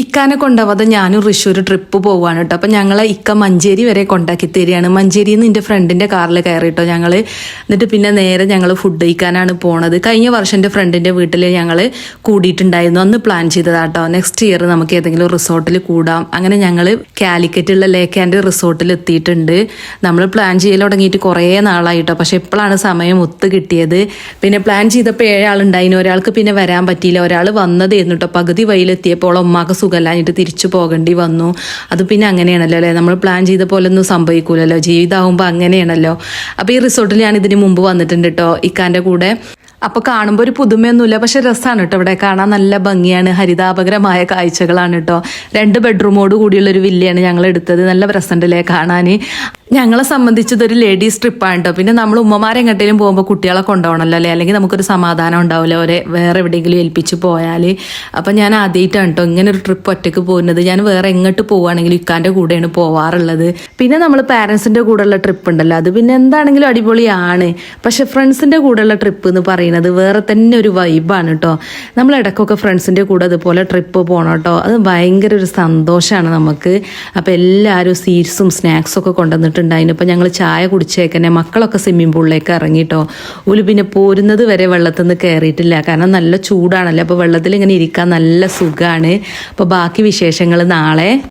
ഇക്കാനെ കൊണ്ടുപോകാതെ ഞാനും ഋഷൂർ ട്രിപ്പ് പോവാണ് കേട്ടോ. അപ്പം ഞങ്ങൾ ഇക്ക മഞ്ചേരി വരെ കൊണ്ടാക്കി തരികയാണ്. മഞ്ചേരിയിൽ നിന്ന് എൻ്റെ ഫ്രണ്ടിൻ്റെ കാറിൽ കയറിട്ടോ ഞങ്ങൾ. എന്നിട്ട് പിന്നെ നേരെ ഞങ്ങൾ ഫുഡ് കഴിക്കാനാണ് പോണത്. കഴിഞ്ഞ വർഷം എൻ്റെ ഫ്രണ്ടിൻ്റെ വീട്ടിൽ ഞങ്ങൾ കൂടിയിട്ടുണ്ടായിരുന്നു. അന്ന് പ്ലാൻ ചെയ്തതാട്ടോ നെക്സ്റ്റ് ഇയർ നമുക്ക് ഏതെങ്കിലും റിസോർട്ടിൽ കൂടാം. അങ്ങനെ ഞങ്ങൾ കാലിക്കറ്റുള്ള ലേക്ക് ആൻഡ് റിസോർട്ടിൽ എത്തിയിട്ടുണ്ട്. നമ്മൾ പ്ലാൻ ചെയ്യൽ തുടങ്ങിയിട്ട് കുറേ നാളായിട്ടോ. പക്ഷെ ഇപ്പോഴാണ് സമയം ഒത്ത് കിട്ടിയത്. പിന്നെ പ്ലാൻ ചെയ്തപ്പോൾ 7 ആളുണ്ടായിരുന്നു. ഒരാൾക്ക് പിന്നെ വരാൻ പറ്റിയില്ല. ഒരാൾ വന്നതായിരുന്നു കേട്ടോ. പകുതി വഴിയിലെത്തിയപ്പോൾ ഉമ്മാക്ക് സുഖമല്ലാഞ്ഞിട്ട് തിരിച്ചു പോകേണ്ടി വന്നു. അത് പിന്നെ അങ്ങനെയാണല്ലോ അല്ലേ, നമ്മൾ പ്ലാൻ ചെയ്ത പോലെ ഒന്നും സംഭവിക്കൂലല്ലോ, ജീവിതമാകുമ്പോൾ അങ്ങനെയാണല്ലോ. അപ്പോൾ ഈ റിസോർട്ടിൽ ഞാൻ ഇതിന് മുമ്പ് വന്നിട്ടുണ്ട് കേട്ടോ ഇക്കാൻ്റെ കൂടെ. അപ്പോൾ കാണുമ്പോൾ ഒരു പുതുമയൊന്നുമില്ല, പക്ഷെ രസമാണ് കേട്ടോ. ഇവിടെ കാണാൻ നല്ല ഭംഗിയാണ്, ഹരിതാപകരമായ കാഴ്ചകളാണ് കേട്ടോ. 2 ബെഡ്റൂമോട് കൂടിയുള്ളൊരു വില്ലയാണ് ഞങ്ങൾ എടുത്തത്. നല്ല രസമുണ്ടല്ലേ കാണാൻ. ഞങ്ങളെ സംബന്ധിച്ചതൊരു ലേഡീസ് ട്രിപ്പാണ് കേട്ടോ. പിന്നെ നമ്മൾ ഉമ്മമാരെങ്ങോട്ടേലും പോകുമ്പോൾ കുട്ടികളെ കൊണ്ടുപോകണമല്ലോ അല്ലേ, അല്ലെങ്കിൽ നമുക്കൊരു സമാധാനം ഉണ്ടാവില്ല വേറെ എവിടെയെങ്കിലും ഏൽപ്പിച്ച് പോയാൽ. അപ്പം ഞാൻ ആദ്യമായിട്ടാണ് കേട്ടോ ഇങ്ങനെ ഒരു ട്രിപ്പ് ഒറ്റയ്ക്ക് പോകുന്നത്. ഞാൻ വേറെ എങ്ങോട്ട് പോവുകയാണെങ്കിലും ഇക്കാൻ്റെ കൂടെയാണ് പോവാറുള്ളത്. പിന്നെ നമ്മൾ പാരൻസിൻ്റെ കൂടെയുള്ള ട്രിപ്പ് ഉണ്ടല്ലോ, അത് പിന്നെ എന്താണെങ്കിലും അടിപൊളിയാണ്. പക്ഷെ ഫ്രണ്ട്സിൻ്റെ കൂടെയുള്ള ട്രിപ്പ് എന്ന് പറയുന്നത് വേറെ തന്നെ ഒരു വൈബാണ് കേട്ടോ. നമ്മൾ ഇടയ്ക്കൊക്കെ ഫ്രണ്ട്സിൻ്റെ കൂടെ അതുപോലെ ട്രിപ്പ് പോകണം കേട്ടോ. അത് ഭയങ്കര ഒരു സന്തോഷമാണ് നമുക്ക്. അപ്പോൾ എല്ലാവരും സ്വീറ്റ്സും സ്നാക്സും ഒക്കെ കൊണ്ടുവന്നിട്ടുണ്ടായിരുന്നു. അപ്പോൾ ഞങ്ങൾ ചായ കുടിച്ചേക്കന്നെ മക്കളൊക്കെ സ്വിമ്മിംഗ് പൂളിലേക്ക് ഇറങ്ങിട്ടോ. ഓല് പിന്നെ പോരുന്നത് വരെ വെള്ളത്തിൽ നിന്ന് കയറിയിട്ടില്ല, കാരണം നല്ല ചൂടാണല്ലോ. അപ്പോൾ വെള്ളത്തിൽ ഇങ്ങനെ ഇരിക്കാൻ നല്ല സുഖമാണ്. അപ്പോൾ ബാക്കി വിശേഷങ്ങൾ നാളെ.